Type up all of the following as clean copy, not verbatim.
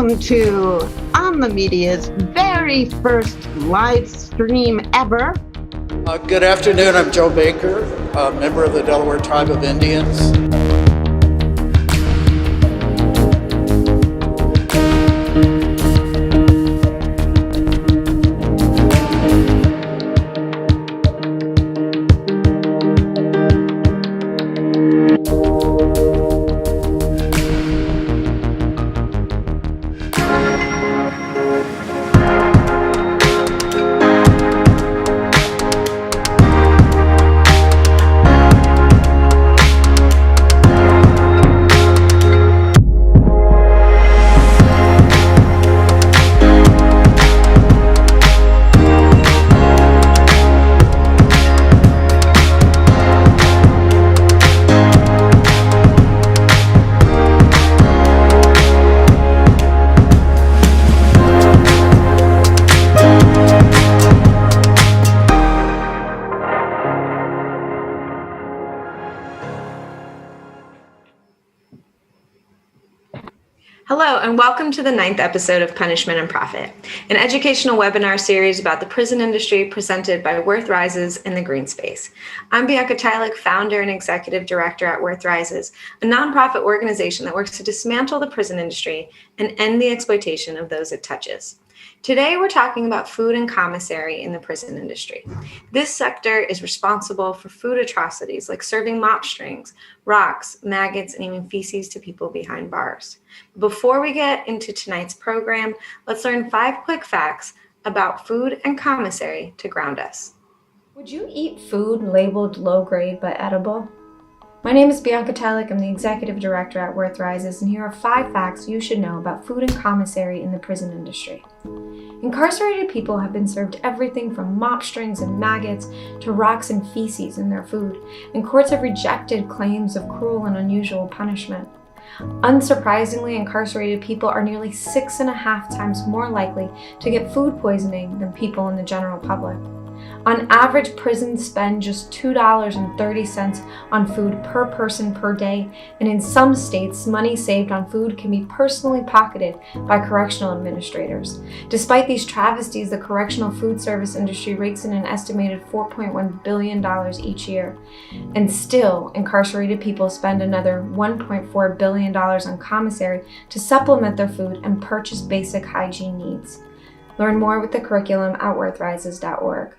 welcome to On the Media's very first live stream ever. Good afternoon, I'm Joe Baker, a member of the Delaware Tribe of Indians. Hello, and welcome to the 9th episode of Punishment and Profit, an educational webinar series about the prison industry presented by Worth Rises in the Green Space. I'm Bianca Tylik, founder and executive director at Worth Rises, a nonprofit organization that works to dismantle the prison industry and end the exploitation of those it touches. Today, we're talking about food and commissary in the prison industry. This sector is responsible for food atrocities like serving mop strings, rocks, maggots, and even feces to people behind bars. Before we get into tonight's program, let's learn 5 quick facts about food and commissary to ground us. Would you eat food labeled low grade but edible? My name is Bianca Tylik. I'm the executive director at Worth Rises, and here are 5 facts you should know about food and commissary in the prison industry. Incarcerated people have been served everything from mop strings and maggots to rocks and feces in their food, and courts have rejected claims of cruel and unusual punishment. Unsurprisingly, incarcerated people are nearly 6.5 times more likely to get food poisoning than people in the general public. On average, prisons spend just $2.30 on food per person per day, and in some states, money saved on food can be personally pocketed by correctional administrators. Despite these travesties, the correctional food service industry rakes in an estimated $4.1 billion each year. And still, incarcerated people spend another $1.4 billion on commissary to supplement their food and purchase basic hygiene needs. Learn more with the curriculum at worthrises.org.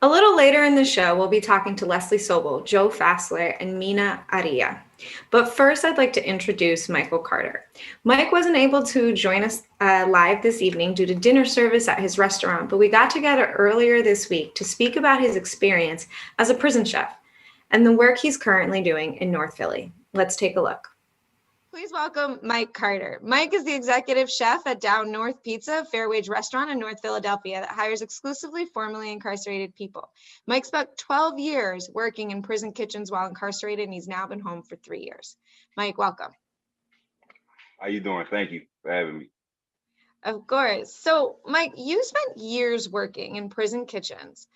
A little later in the show, we'll be talking to Leslie Soble, Joe Fassler, and Mina Aria. But first, I'd like to introduce Michael Carter. Mike wasn't able to join us live this evening due to dinner service at his restaurant, but we got together earlier this week to speak about his experience as a prison chef and the work he's currently doing in North Philly. Let's take a look. Please welcome Mike Carter. Mike is the executive chef at Down North Pizza, a fair wage restaurant in North Philadelphia that hires exclusively formerly incarcerated people. Mike spent 12 years working in prison kitchens while incarcerated, and he's now been home for 3 years. Mike, welcome. How you doing? Thank you for having me. Of course. So, Mike, you spent years working in prison kitchens.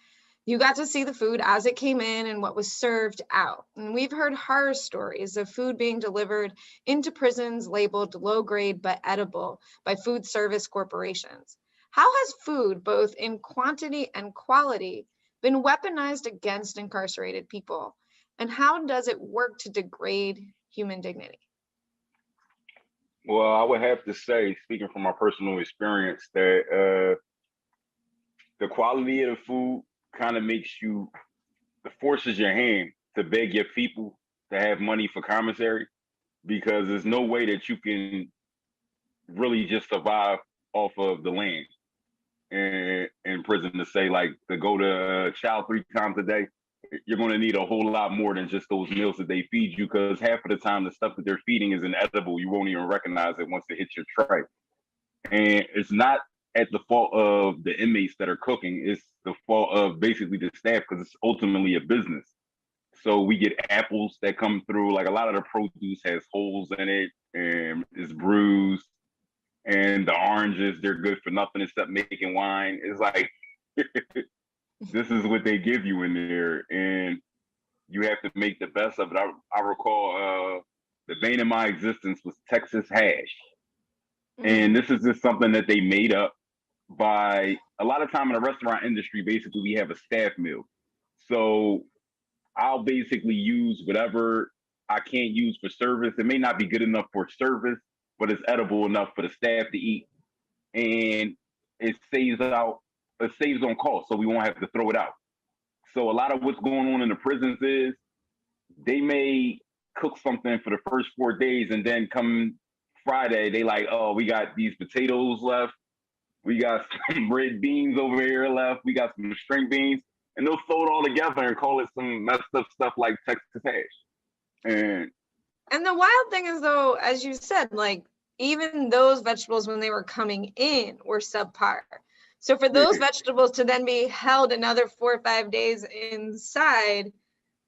You got to see the food as it came in and what was served out. And we've heard horror stories of food being delivered into prisons labeled low grade but edible by food service corporations. How has food, both in quantity and quality, been weaponized against incarcerated people? And how does it work to degrade human dignity? Well, I would have to say, speaking from my personal experience, that the quality of the food kind of makes you, it forces your hand to beg your people to have money for commissary, because there's no way that you can really just survive off of the land in prison. To say, like, to go to chow 3 times a day, you're going to need a whole lot more than just those meals that they feed you, because half of the time the stuff that they're feeding is inedible. You won't even recognize it once it hits your tray. And it's not at the fault of the inmates that are cooking, it's the fault of basically the staff, because it's ultimately a business. So we get apples that come through, like a lot of the produce has holes in it and is bruised, and the oranges, they're good for nothing except making wine. It's like, this is what they give you in there, and you have to make the best of it. I recall the bane of my existence was Texas hash. And this is just something that they made up by a lot of time in the restaurant industry. Basically, we have a staff meal. So I'll basically use whatever I can't use for service. It may not be good enough for service, but it's edible enough for the staff to eat. And it saves on cost, so we won't have to throw it out. So a lot of what's going on in the prisons is they may cook something for the first 4 days, and then come Friday, they like, oh, we got these potatoes left. We got some red beans over here left. We got some string beans. And they'll throw it all together and call it some messed up stuff like Texas hash. And the wild thing is, though, as you said, like, even those vegetables when they were coming in were subpar. So for those vegetables to then be held another 4 or 5 days inside,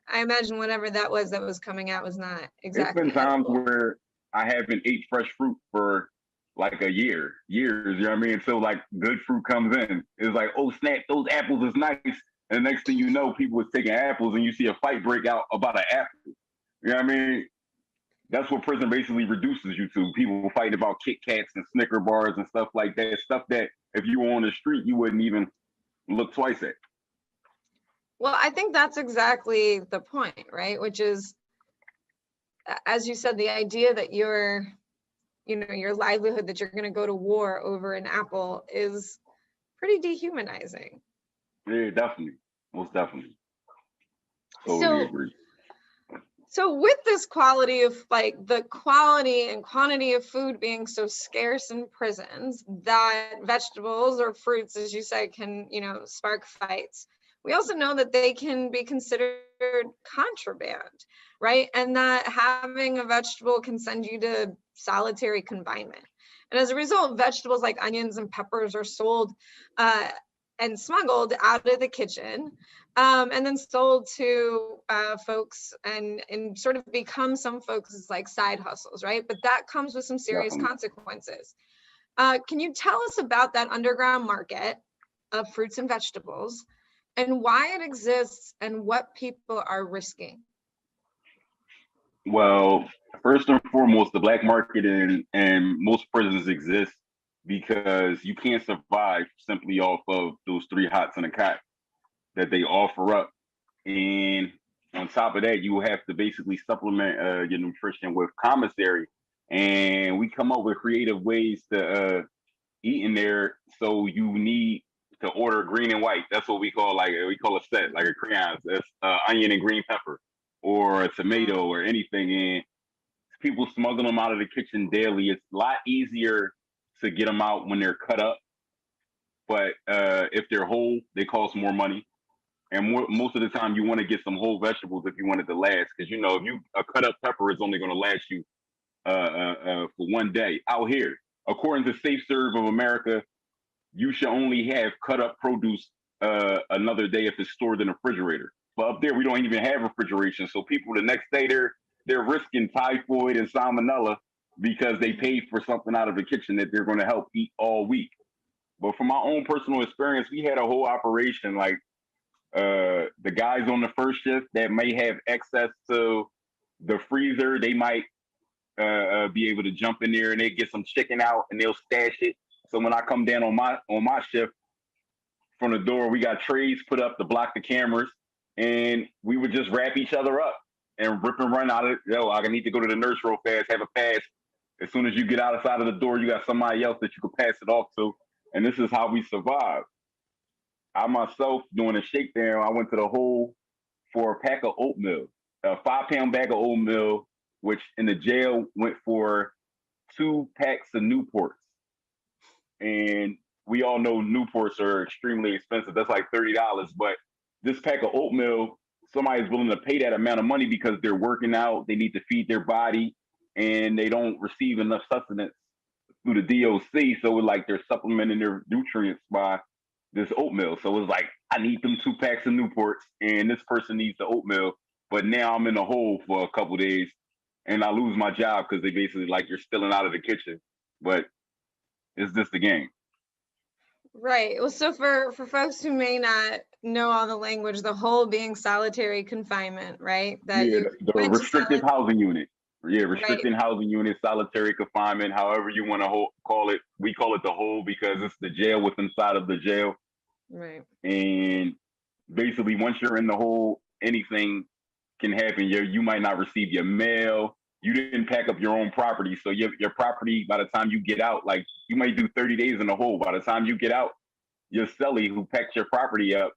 I imagine whatever that was coming out was not exactly. It's been times edible. where I haven't ate fresh fruit for like a years, you know what I mean? So like good fruit comes in. It's like, oh snap, those apples is nice. And the next thing you know, people was taking apples and you see a fight break out about an apple. You know what I mean? That's what prison basically reduces you to. People fighting about Kit Kats and Snicker bars and stuff like that. Stuff that if you were on the street, you wouldn't even look twice at. Well, I think that's exactly the point, right? Which is, as you said, the idea that your livelihood, that you're going to go to war over an apple is pretty dehumanizing. Yeah, definitely. Most definitely. Totally agree. So with this quality of, like, the quality and quantity of food being so scarce in prisons, that vegetables or fruits, as you said, can, spark fights. We also know that they can be considered contraband, right? And that having a vegetable can send you to solitary confinement. And as a result, vegetables like onions and peppers are sold and smuggled out of the kitchen, and then sold to folks and sort of become some folks' like side hustles, right? But that comes with some serious consequences. Can you tell us about that underground market of fruits and vegetables and why it exists and what people are risking? Well, first and foremost, the black market and most prisons exist because you can't survive simply off of those 3 hots and a cot that they offer up. And on top of that, you have to basically supplement your nutrition with Commissary. And we come up with creative ways to eat in there. So you need to order green and white. That's what we call a set, like a crayons. That's onion and green pepper or a tomato or anything. And people smuggle them out of the kitchen daily. It's a lot easier to get them out when they're cut up. But if they're whole, they cost more money. And most of the time, you want to get some whole vegetables if you want it to last. Because, a cut up pepper is only going to last you for 1 day. Out here, according to Safe Serve of America, you should only have cut up produce another day if it's stored in the refrigerator. But up there, we don't even have refrigeration. So people the next day, they're risking typhoid and salmonella because they paid for something out of the kitchen that they're going to help eat all week. But from my own personal experience, we had a whole operation, like the guys on the first shift that may have access to the freezer, they might be able to jump in there and they get some chicken out and they'll stash it. So when I come down on my shift, from the door, we got trays put up to block the cameras, and we would just wrap each other up and rip and run out of it. I need to go to the nurse real fast, have a pass. As soon as you get outside of the door, you got somebody else that you could pass it off to. And this is how we survive. I myself, doing a shakedown, I went to the hole for a pack of oatmeal, a 5-pound bag of oatmeal, which in the jail went for 2 packs of Newports. And we all know Newports are extremely expensive. That's like $30. But this pack of oatmeal, somebody's willing to pay that amount of money because they're working out, they need to feed their body, and they don't receive enough sustenance through the DOC. So it's like they're supplementing their nutrients by this oatmeal. So it's like, I need them 2 packs of Newports, and this person needs the oatmeal. But now I'm in the hole for a couple days, and I lose my job because they basically like, you're stealing out of the kitchen. But it's just the game. Right. Well, so for folks who may not know all the language, the whole being solitary confinement, right? That the restrictive housing unit. Yeah, restricting housing units, solitary confinement, however you want to call it. We call it the hole because it's the jail within inside of the jail. Right. And basically, once you're in the hole, anything can happen. You might not receive your mail. You didn't pack up your own property. So your property, by the time you get out, like you might do 30 days in the hole. By the time you get out, your cellie who packed your property up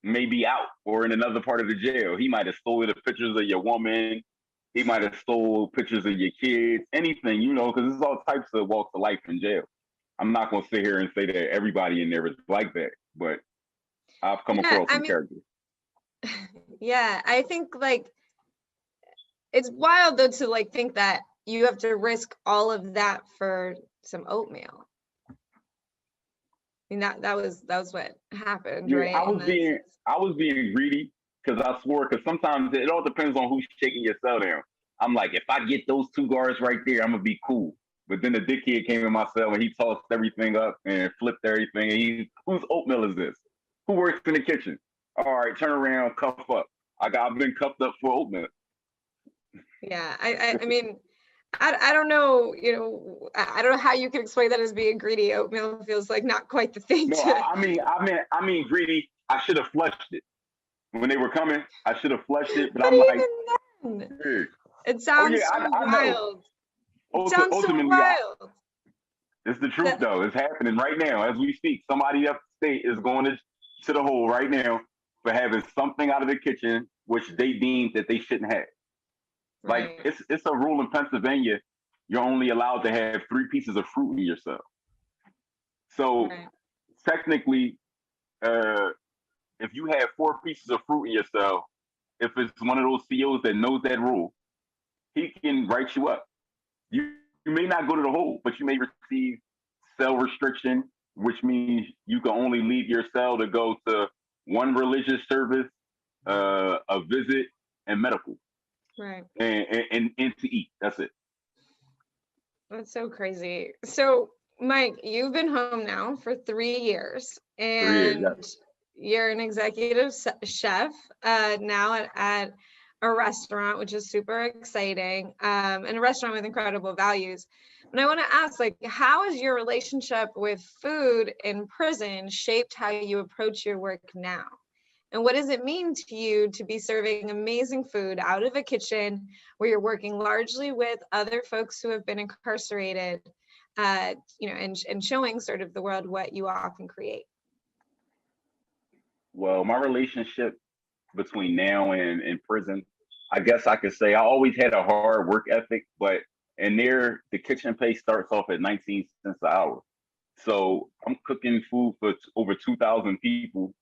may be out or in another part of the jail. He might have stolen the pictures of your woman. He might have stole pictures of your kids, anything, because there's all types of walks of life in jail. I'm not going to sit here and say that everybody in there is like that, but I've come across some characters. Yeah, I think like it's wild though to like think that you have to risk all of that for some oatmeal. I mean that was what happened, yeah, right? I was being greedy because I swore, because sometimes it all depends on who's shaking your cell down. I'm like, if I get those two guards right there, I'm gonna be cool. But then the dickhead came in my cell and he tossed everything up and flipped everything. And whose oatmeal is this? Who works in the kitchen? All right, turn around, cuff up. I've been cuffed up for oatmeal. Yeah, I mean, I don't know, I don't know how you can explain that as being greedy. Oatmeal feels like not quite the thing. No, I mean greedy. I should have flushed it when they were coming. I should have flushed it, but I'm even like, then, hey. it sounds so wild. It sounds so wild. It's the truth, though. It's happening right now as we speak. Somebody upstate is going to the hole right now for having something out of the kitchen which they deemed that they shouldn't have. Right. Like it's a rule in Pennsylvania. You're only allowed to have 3 pieces of fruit in your cell. So technically, if you have 4 pieces of fruit in your cell, if it's one of those COs that knows that rule, he can write you up. You may not go to the hole, but you may receive cell restriction, which means you can only leave your cell to go to one religious service, a visit, and medical. Right. And to eat. That's it. That's so crazy. So, Mike, you've been home now for 3 years, and 3 years, yes. You're an executive chef now at a restaurant, which is super exciting, and a restaurant with incredible values. And I want to ask, like, how has your relationship with food in prison shaped how you approach your work now? And what does it mean to you to be serving amazing food out of a kitchen where you're working largely with other folks who have been incarcerated, and showing sort of the world what you often create? Well, my relationship between now and in prison, I guess I could say I always had a hard work ethic, but in there, the kitchen pay starts off at 19 cents an hour. So I'm cooking food for over 2,000 people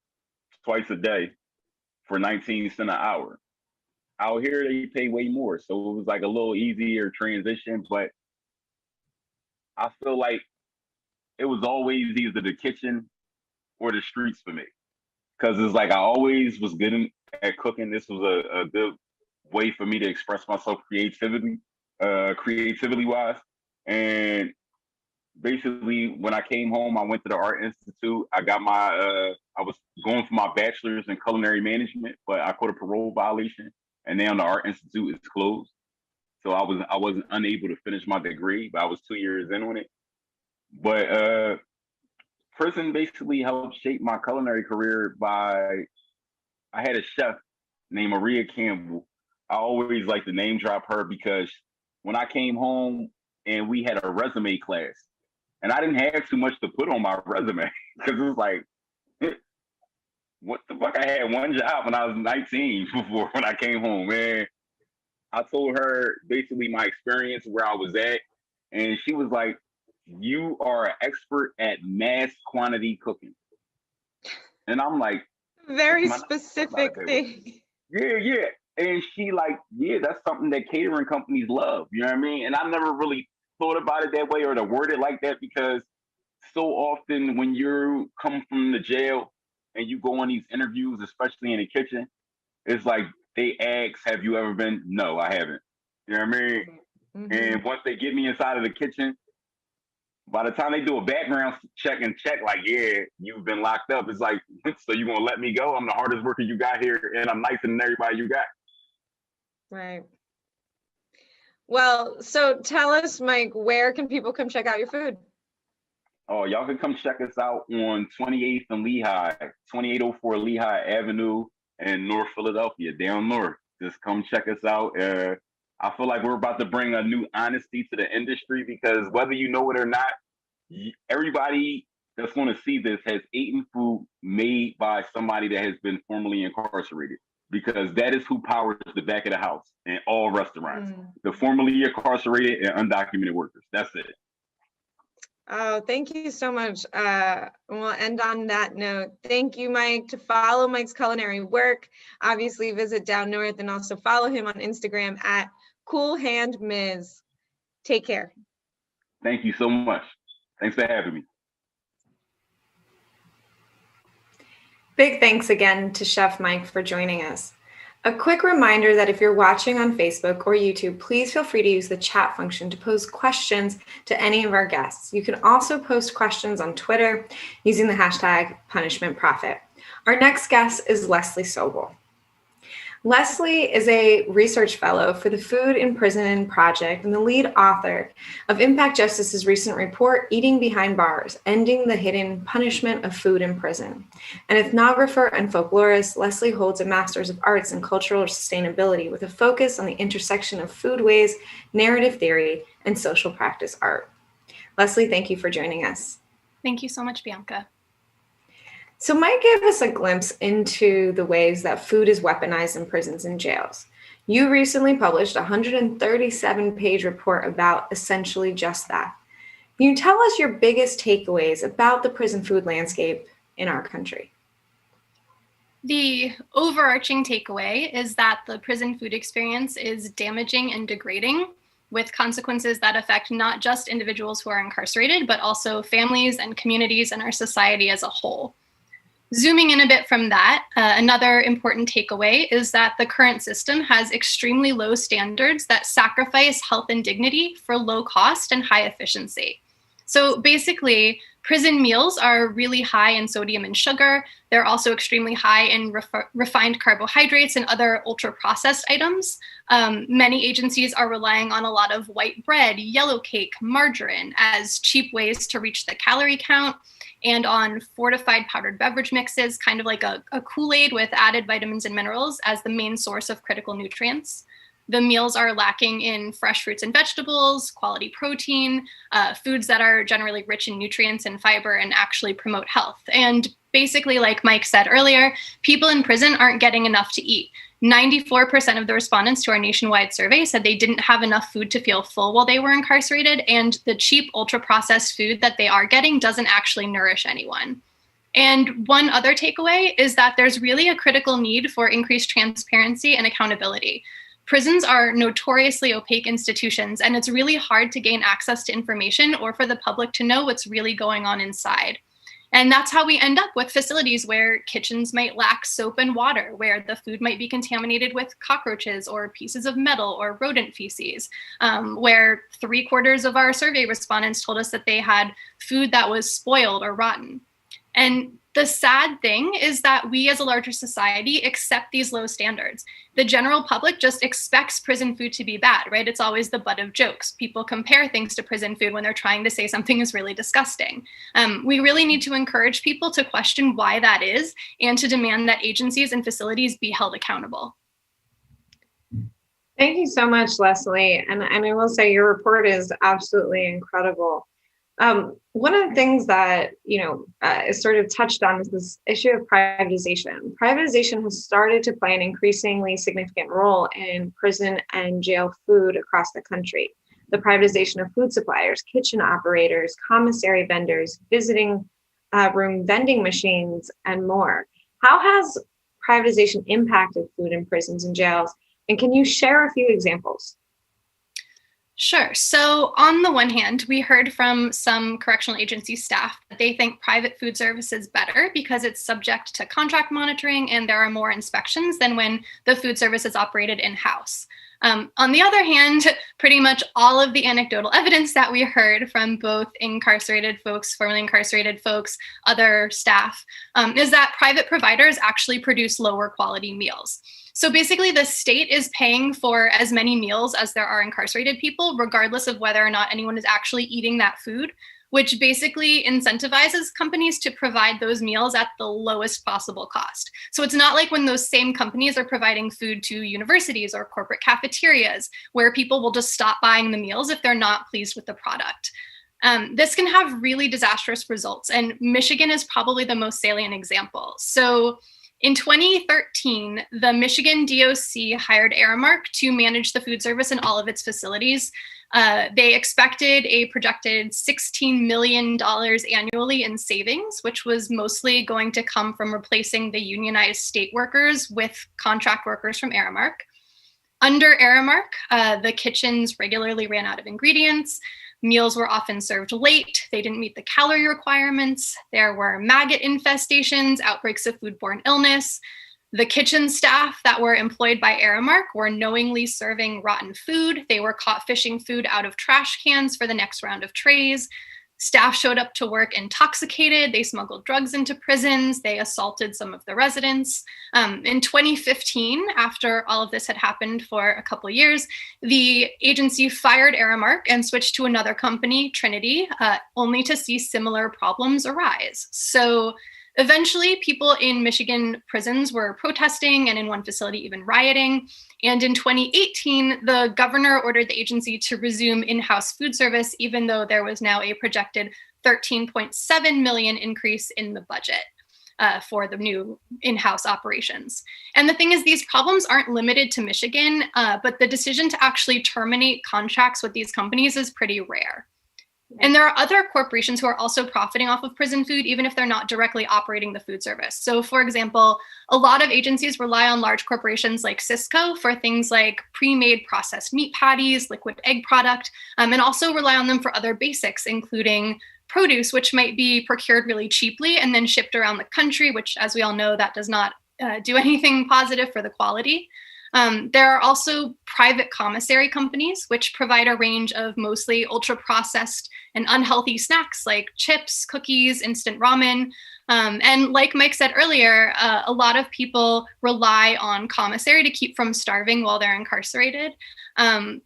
twice a day for 19 cents an hour. Out here, they pay way more. So it was like a little easier transition, but I feel like it was always either the kitchen or the streets for me. Because it's like I always was good at cooking. This was a good way for me to express myself creativity wise. And basically, when I came home, I went to the Art Institute. I got I was going for my bachelor's in culinary management, but I caught a parole violation, and now the Art Institute is closed. So I wasn't unable to finish my degree, but I was 2 years in on it. But prison basically helped shape my culinary career I had a chef named Maria Campbell. I always like to name drop her because when I came home and we had a resume class, and I didn't have too much to put on my resume because it was like, what the fuck? I had one job when I was 19 before when I came home, man. I told her basically my experience where I was at, and she was like, you are an expert at mass quantity cooking. And I'm like, very specific thing. Yeah. And she like, yeah, that's something that catering companies love. You know what I mean? And I never really thought about it that way or to word it like that, because so often when you come from the jail and you go on these interviews, especially in the kitchen, it's like they ask, have you ever been? No, I haven't. You know what I mean? Mm-hmm. And once they get me inside of the kitchen, by the time they do a background check like, yeah, you've been locked up, it's like, so you gonna let me go? I'm the hardest worker you got here, and I'm nicer than everybody you got. Right. Well, so tell us, Mike, where can people come check out your food? Oh, y'all can come check us out on 28th and Lehigh, 2804 Lehigh Avenue in North Philadelphia, down north. Just come check us out. I feel like we're about to bring a new honesty to the industry because whether you know it or not, everybody that's going to see this has eaten food made by somebody that has been formerly incarcerated, because that is who powers the back of the house in all restaurants. The formerly incarcerated and undocumented workers. That's it. Oh, thank you so much. We'll end on that note. Thank you, Mike. To follow Mike's culinary work, obviously visit Down North and also follow him on Instagram at CoolHandMiz. Take care. Thank you so much. Thanks for having me. Big thanks again to Chef Mike for joining us. A quick reminder that if you're watching on Facebook or YouTube, please feel free to use the chat function to pose questions to any of our guests. You can also post questions on Twitter using the hashtag #PunishmentProfit. Our next guest is Leslie Soble. Leslie is a research fellow for the Food in Prison Project and the lead author of Impact Justice's recent report, Eating Behind Bars, Ending the Hidden Punishment of Food in Prison. An ethnographer and folklorist, Leslie holds a Master's of Arts in Cultural Sustainability with a focus on the intersection of foodways, narrative theory, and social practice art. Leslie, thank you for joining us. Thank you so much, Bianca. So Mike gave us a glimpse into the ways that food is weaponized in prisons and jails. You recently published a 137-page report about essentially just that. Can you tell us your biggest takeaways about the prison food landscape in our country? The overarching takeaway is that the prison food experience is damaging and degrading, with consequences that affect not just individuals who are incarcerated, but also families and communities and our society as a whole. Zooming in a bit from that, another important takeaway is that the current system has extremely low standards that sacrifice health and dignity for low cost and high efficiency. So basically, prison meals are really high in sodium and sugar. They're also extremely high in refined carbohydrates and other ultra-processed items. Many agencies are relying on a lot of white bread, yellow cake, margarine as cheap ways to reach the calorie count, and on fortified powdered beverage mixes, kind of like a Kool-Aid with added vitamins and minerals as the main source of critical nutrients. The meals are lacking in fresh fruits and vegetables, quality protein, foods that are generally rich in nutrients and fiber and actually promote health. And basically, like Mike said earlier, people in prison aren't getting enough to eat. 94% of the respondents to our nationwide survey said they didn't have enough food to feel full while they were incarcerated, and the cheap, ultra-processed food that they are getting doesn't actually nourish anyone. And one other takeaway is that there's really a critical need for increased transparency and accountability. Prisons are notoriously opaque institutions, and it's really hard to gain access to information or for the public to know what's really going on inside. And that's how we end up with facilities where kitchens might lack soap and water, where the food might be contaminated with cockroaches or pieces of metal or rodent feces, where 3/4 of our survey respondents told us that they had food that was spoiled or rotten. And the sad thing is that we as a larger society accept these low standards. The general public just expects prison food to be bad, right? It's always the butt of jokes. People compare things to prison food when they're trying to say something is really disgusting. We really need to encourage people to question why that is and to demand that agencies and facilities be held accountable. Thank you so much, Leslie. And I will say your report is absolutely incredible. One of the things that, is sort of touched on is this issue of privatization. Privatization has started to play an increasingly significant role in prison and jail food across the country. The privatization of food suppliers, kitchen operators, commissary vendors, visiting room vending machines, and more. How has privatization impacted food in prisons and jails? And can you share a few examples? Sure. So on the one hand, we heard from some correctional agency staff that they think private food service is better because it's subject to contract monitoring and there are more inspections than when the food service is operated in-house. On the other hand, pretty much all of the anecdotal evidence that we heard from both incarcerated folks, formerly incarcerated folks, other staff, is that private providers actually produce lower quality meals. So basically, the state is paying for as many meals as there are incarcerated people, regardless of whether or not anyone is actually eating that food, which basically incentivizes companies to provide those meals at the lowest possible cost. So it's not like when those same companies are providing food to universities or corporate cafeterias, where people will just stop buying the meals if they're not pleased with the product. This can have really disastrous results, and Michigan is probably the most salient example. So in 2013, the Michigan DOC hired Aramark to manage the food service in all of its facilities. They expected a projected $16 million annually in savings, which was mostly going to come from replacing the unionized state workers with contract workers from Aramark. Under Aramark, the kitchens regularly ran out of ingredients. Meals were often served late. They didn't meet the calorie requirements. There were maggot infestations, outbreaks of foodborne illness. The kitchen staff that were employed by Aramark were knowingly serving rotten food. They were caught fishing food out of trash cans for the next round of trays. Staff showed up to work intoxicated. They smuggled drugs into prisons. They assaulted some of the residents. In 2015, after all of this had happened for a couple of years, the agency fired Aramark and switched to another company, Trinity, only to see similar problems arise. So eventually, people in Michigan prisons were protesting, and in one facility, even rioting. And in 2018, the governor ordered the agency to resume in-house food service, even though there was now a projected $13.7 million increase in the budget for the new in-house operations. And the thing is, these problems aren't limited to Michigan, but the decision to actually terminate contracts with these companies is pretty rare. And there are other corporations who are also profiting off of prison food, even if they're not directly operating the food service. So for example, a lot of agencies rely on large corporations like Cisco for things like pre-made processed meat patties, liquid egg product, and also rely on them for other basics, including produce, which might be procured really cheaply and then shipped around the country, which, as we all know, that does not do anything positive for the quality. There are also private commissary companies, which provide a range of mostly ultra-processed and unhealthy snacks like chips, cookies, instant ramen. And like Mike said earlier, a lot of people rely on commissary to keep from starving while they're incarcerated. And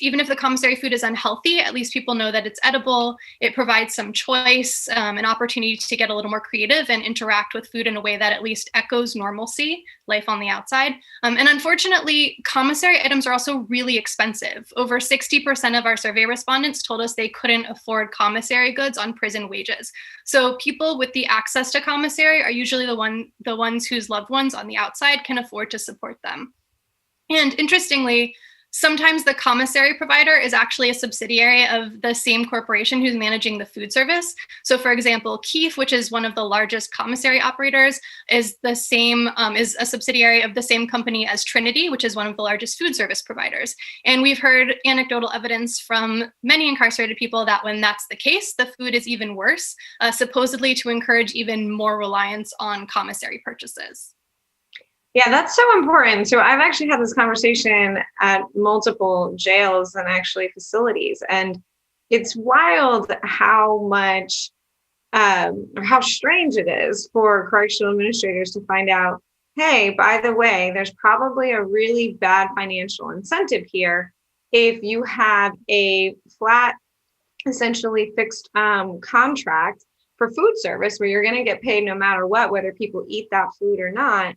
even if the commissary food is unhealthy, at least people know that it's edible. It provides some choice, an opportunity to get a little more creative and interact with food in a way that at least echoes normalcy, life on the outside. And unfortunately, commissary items are also really expensive. Over 60% of our survey respondents told us they couldn't afford commissary goods on prison wages. So people with the access to commissary are usually the ones whose loved ones on the outside can afford to support them. And interestingly, sometimes the commissary provider is actually a subsidiary of the same corporation who's managing the food service. So for example, Keefe, which is one of the largest commissary operators, is a subsidiary of the same company as Trinity, which is one of the largest food service providers. And we've heard anecdotal evidence from many incarcerated people that when that's the case, the food is even worse, supposedly to encourage even more reliance on commissary purchases. Yeah, that's so important. So I've actually had this conversation at multiple jails and actually facilities, and it's wild how much or how strange it is for correctional administrators to find out, hey, by the way, there's probably a really bad financial incentive here if you have a flat, essentially fixed contract for food service where you're going to get paid no matter what, whether people eat that food or not.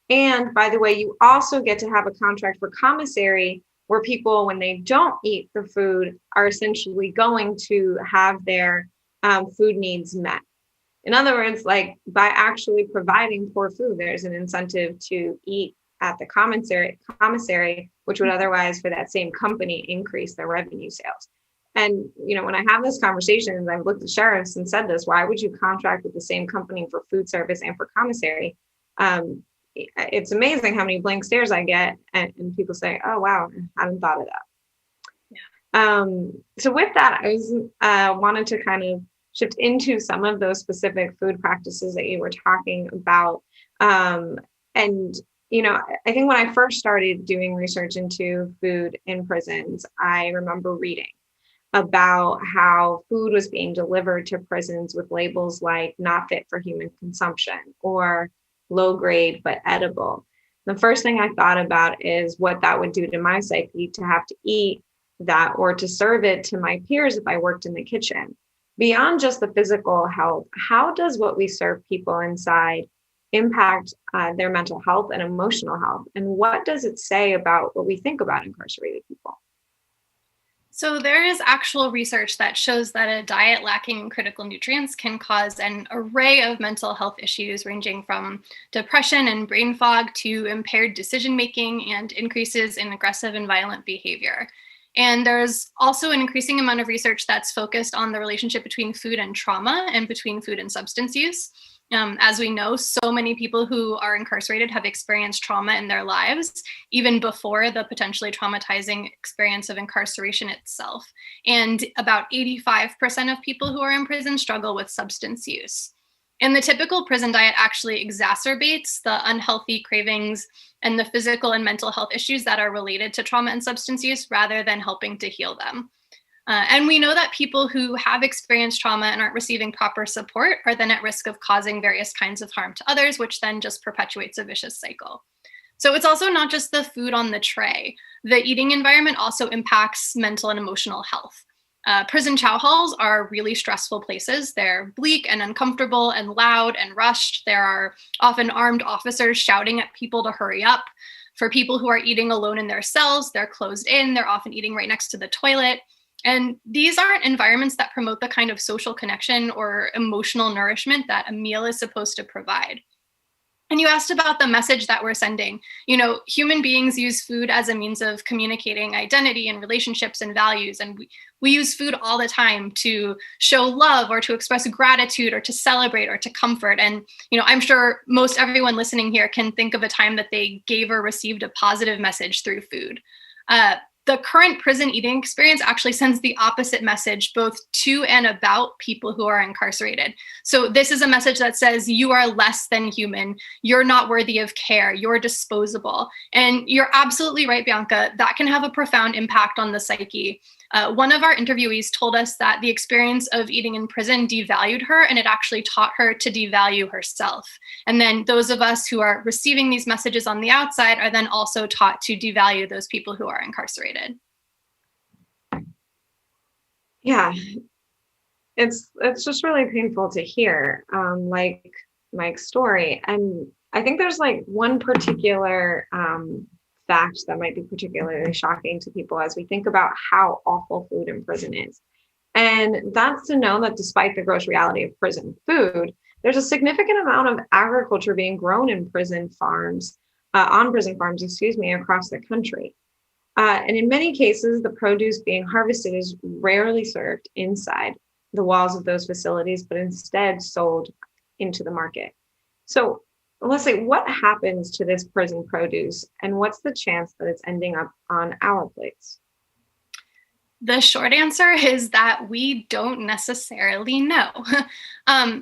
And by the way, you also get to have a contract for commissary where people, when they don't eat the food, are essentially going to have their food needs met. In other words, like by actually providing poor food, there's an incentive to eat at the commissary, which would otherwise for that same company increase their revenue sales. And, you know, when I have this conversation, I've looked at sheriffs and said this, why would you contract with the same company for food service and for commissary? It's amazing how many blank stares I get and people say, oh, wow, I hadn't thought of that. Yeah. So with that, I wanted to kind of shift into some of those specific food practices that you were talking about. And, I think when I first started doing research into food in prisons, I remember reading about how food was being delivered to prisons with labels like not fit for human consumption or low grade but edible. The first thing I thought about is what that would do to my psyche to have to eat that or to serve it to my peers if I worked in the kitchen. Beyond just the physical health, how does what we serve people inside impact their mental health and emotional health? And what does it say about what we think about incarcerated people? So there is actual research that shows that a diet lacking in critical nutrients can cause an array of mental health issues ranging from depression and brain fog to impaired decision-making and increases in aggressive and violent behavior. And there's also an increasing amount of research that's focused on the relationship between food and trauma and between food and substance use. As we know, so many people who are incarcerated have experienced trauma in their lives, even before the potentially traumatizing experience of incarceration itself. And about 85% of people who are in prison struggle with substance use. And the typical prison diet actually exacerbates the unhealthy cravings and the physical and mental health issues that are related to trauma and substance use rather than helping to heal them. And we know that people who have experienced trauma and aren't receiving proper support are then at risk of causing various kinds of harm to others, which then just perpetuates a vicious cycle. So it's also not just the food on the tray. The eating environment also impacts mental and emotional health. Prison chow halls are really stressful places. They're bleak and uncomfortable and loud and rushed. There are often armed officers shouting at people to hurry up. For people who are eating alone in their cells, they're closed in. They're often eating right next to the toilet. And these aren't environments that promote the kind of social connection or emotional nourishment that a meal is supposed to provide. And you asked about the message that we're sending. Human beings use food as a means of communicating identity and relationships and values. And we use food all the time to show love or to express gratitude or to celebrate or to comfort. And, I'm sure most everyone listening here can think of a time that they gave or received a positive message through food. The current prison eating experience actually sends the opposite message both to and about people who are incarcerated. So this is a message that says you are less than human, you're not worthy of care, you're disposable. And you're absolutely right, Bianca, that can have a profound impact on the psyche. One of our interviewees told us that the experience of eating in prison devalued her, and it actually taught her to devalue herself. And then those of us who are receiving these messages on the outside are then also taught to devalue those people who are incarcerated. Yeah, it's just really painful to hear, like Mike's story. And I think there's like one particular fact that might be particularly shocking to people as we think about how awful food in prison is. And that's to know that despite the gross reality of prison food, there's a significant amount of agriculture being grown in prison farms, across the country. And in many cases, the produce being harvested is rarely served inside the walls of those facilities, but instead sold into the market. So Leslie, what happens to this prison produce, and what's the chance that it's ending up on our plates? The short answer is that we don't necessarily know.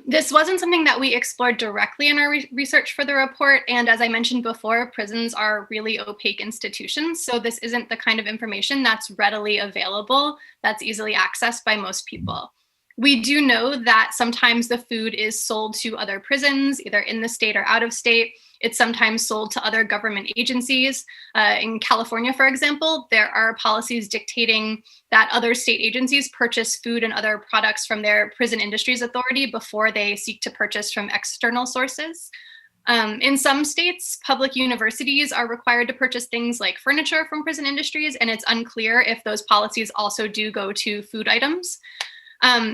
This wasn't something that we explored directly in our research for the report. And as I mentioned before, prisons are really opaque institutions. So this isn't the kind of information that's readily available, that's easily accessed by most people. We do know that sometimes the food is sold to other prisons, either in the state or out of state. It's sometimes sold to other government agencies. In California, for example, there are policies dictating that other state agencies purchase food and other products from their prison industries authority before they seek to purchase from external sources. In some states, public universities are required to purchase things like furniture from prison industries, and it's unclear if those policies also do go to food items.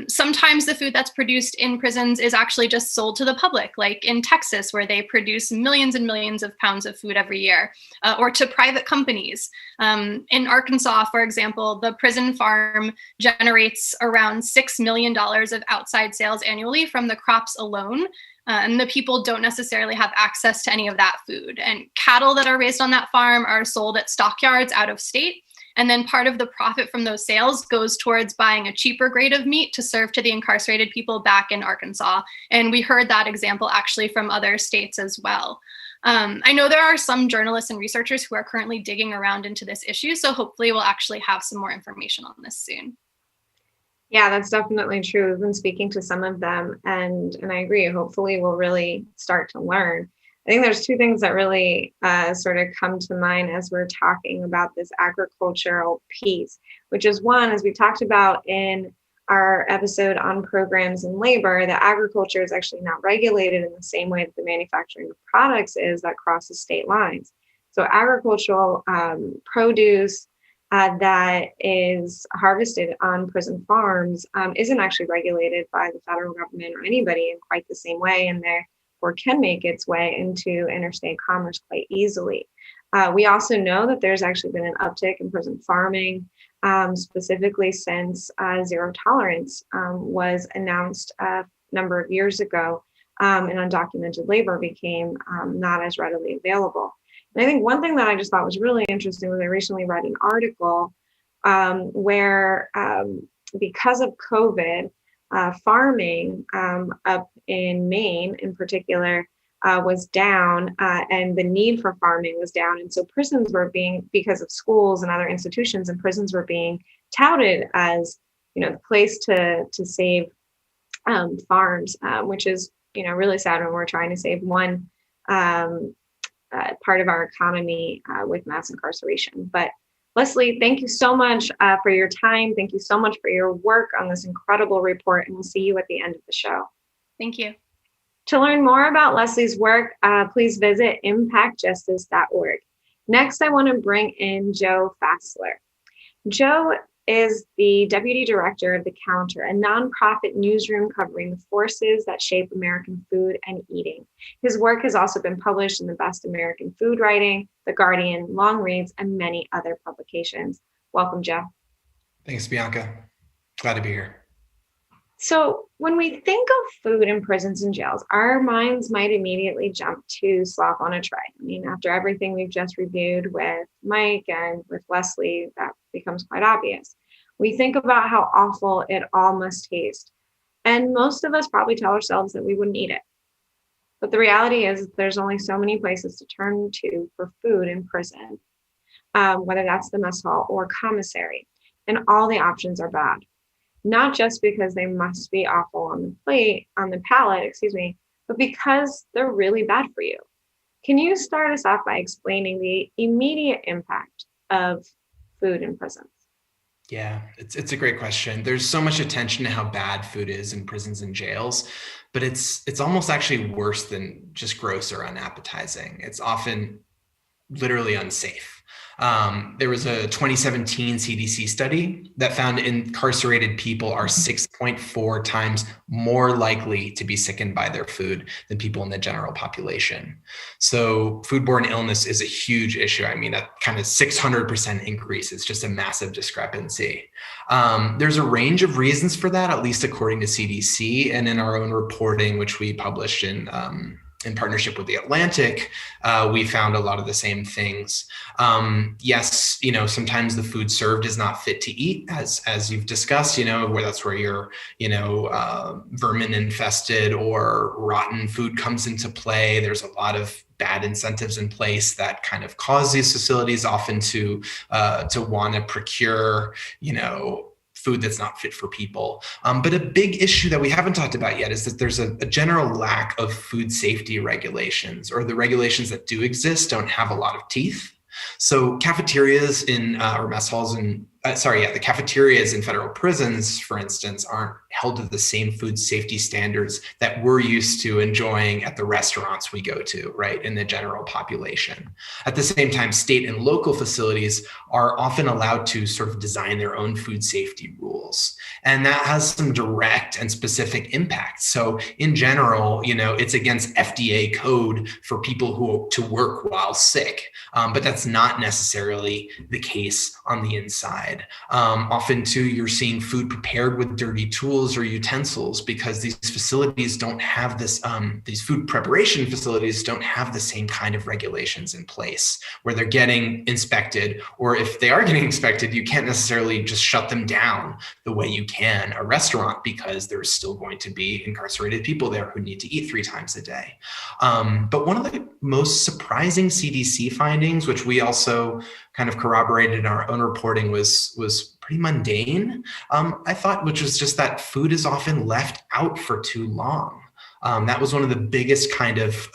Sometimes the food that's produced in prisons is actually just sold to the public, like in Texas, where they produce millions and millions of pounds of food every year, or to private companies. In Arkansas, for example, the prison farm generates around $6 million of outside sales annually from the crops alone. And the people don't necessarily have access to any of that food. And cattle that are raised on that farm are sold at stockyards out of state. And then part of the profit from those sales goes towards buying a cheaper grade of meat to serve to the incarcerated people back in Arkansas. And we heard that example actually from other states as well. I know there are some journalists and researchers who are currently digging around into this issue, so hopefully we'll actually have some more information on this soon. Yeah, that's definitely true. We've been speaking to some of them, and I agree. Hopefully, we'll really start to learn. I think there's two things that really sort of come to mind as we're talking about this agricultural piece, which is one, as we talked about in our episode on programs and labor, that agriculture is actually not regulated in the same way that the manufacturing of products is that crosses state lines. So agricultural produce that is harvested on prison farms isn't actually regulated by the federal government or anybody in quite the same way, and therefore can make its way into interstate commerce quite easily. We also know that there's actually been an uptick in prison farming, specifically since zero tolerance was announced a number of years ago, and undocumented labor became not as readily available. And I think one thing that I just thought was really interesting was I recently read an article where because of COVID, farming up in Maine in particular was down, and the need for farming was down. And so prisons were being, because of schools and other institutions, and prisons were being touted as, the place to save farms, which is, really sad when we're trying to save one part of our economy with mass incarceration. But Leslie, thank you so much for your time. Thank you so much for your work on this incredible report, and we'll see you at the end of the show. Thank you. To learn more about Leslie's work, please visit impactjustice.org. Next, I want to bring in Joe Fassler. Joe is the Deputy Director of The Counter, a nonprofit newsroom covering the forces that shape American food and eating. His work has also been published in the Best American Food Writing, The Guardian, Long Reads, and many other publications. Welcome, Joe. Thanks, Bianca. Glad to be here. So when we think of food in prisons and jails, our minds might immediately jump to slop on a tray. I mean, after everything we've just reviewed with Mike and with Leslie, that becomes quite obvious. We think about how awful it all must taste. And most of us probably tell ourselves that we wouldn't eat it. But the reality is there's only so many places to turn to for food in prison, whether that's the mess hall or commissary. And all the options are bad. Not just because they must be awful on the palate, but because they're really bad for you. Can you start us off by explaining the immediate impact of food in prisons? Yeah, it's a great question. There's so much attention to how bad food is in prisons and jails, but it's almost actually worse than just gross or unappetizing. It's often literally unsafe. There was a 2017 CDC study that found incarcerated people are 6.4 times more likely to be sickened by their food than people in the general population. So foodborne illness is a huge issue. I mean, that kind of 600% increase is just a massive discrepancy. There's a range of reasons for that, at least according to CDC, and in our own reporting, which we published in partnership with The Atlantic, we found a lot of the same things. Yes, sometimes the food served is not fit to eat, as you've discussed, where that's where your, vermin infested or rotten food comes into play. There's a lot of bad incentives in place that kind of cause these facilities often to want to procure, food that's not fit for people. But a big issue that we haven't talked about yet is that there's a general lack of food safety regulations, or the regulations that do exist don't have a lot of teeth. So cafeterias or mess halls the cafeterias in federal prisons, for instance, aren't held to the same food safety standards that we're used to enjoying at the restaurants we go to, right, in the general population. At the same time, state and local facilities are often allowed to sort of design their own food safety rules. And that has some direct and specific impacts. So in general, it's against FDA code for people to work while sick, but that's not necessarily the case on the inside. side. Often too, you're seeing food prepared with dirty tools or utensils because these facilities don't have this, these food preparation facilities don't have the same kind of regulations in place where they're getting inspected, or if they are getting inspected, you can't necessarily just shut them down the way you can a restaurant because there's still going to be incarcerated people there who need to eat 3 times a day. But one of the most surprising CDC findings, which we also kind of corroborated in our own reporting, was pretty mundane, I thought, which was just that food is often left out for too long. That was one of the biggest kind of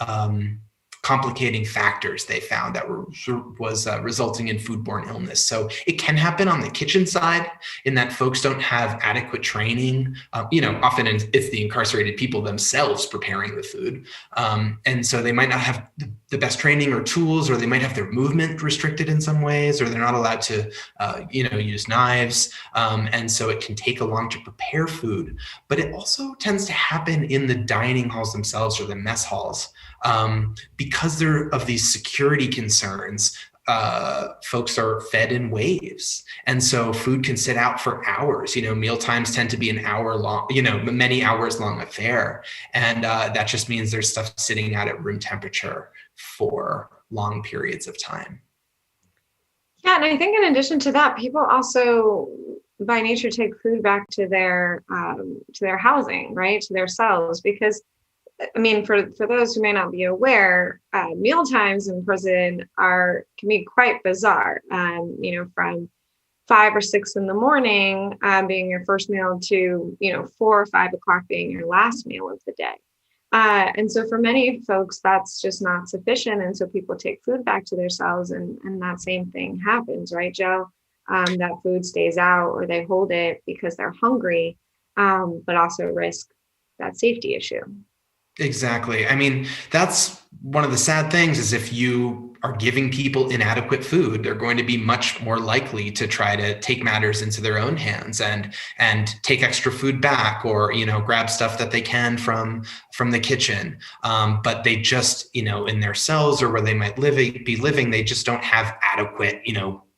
complicating factors they found that was resulting in foodborne illness. So it can happen on the kitchen side in that folks don't have adequate training. Often it's the incarcerated people themselves preparing the food. And so they might not have the best training or tools, or they might have their movement restricted in some ways, or they're not allowed to, use knives. And so it can take a long to prepare food, but it also tends to happen in the dining halls themselves or the mess halls. Because they're of these security concerns, folks are fed in waves. And so food can sit out for hours. Meal times tend to be an hour long, many hours long affair. And that just means there's stuff sitting out at room temperature for long periods of time. Yeah, and I think in addition to that, people also by nature take food back to their housing, right? To their cells, because for those who may not be aware, meal times in prison can be quite bizarre. From 5 or 6 in the morning being your first meal to 4 or 5 o'clock being your last meal of the day. And so for many folks, that's just not sufficient. And so people take food back to their cells, and that same thing happens, right, Joe? That food stays out, or they hold it because they're hungry, but also risk that safety issue. Exactly. That's one of the sad things is if you are giving people inadequate food, they're going to be much more likely to try to take matters into their own hands and take extra food back, or, grab stuff that they can from the kitchen. But they just, in their cells or where they might be living, they just don't have adequate,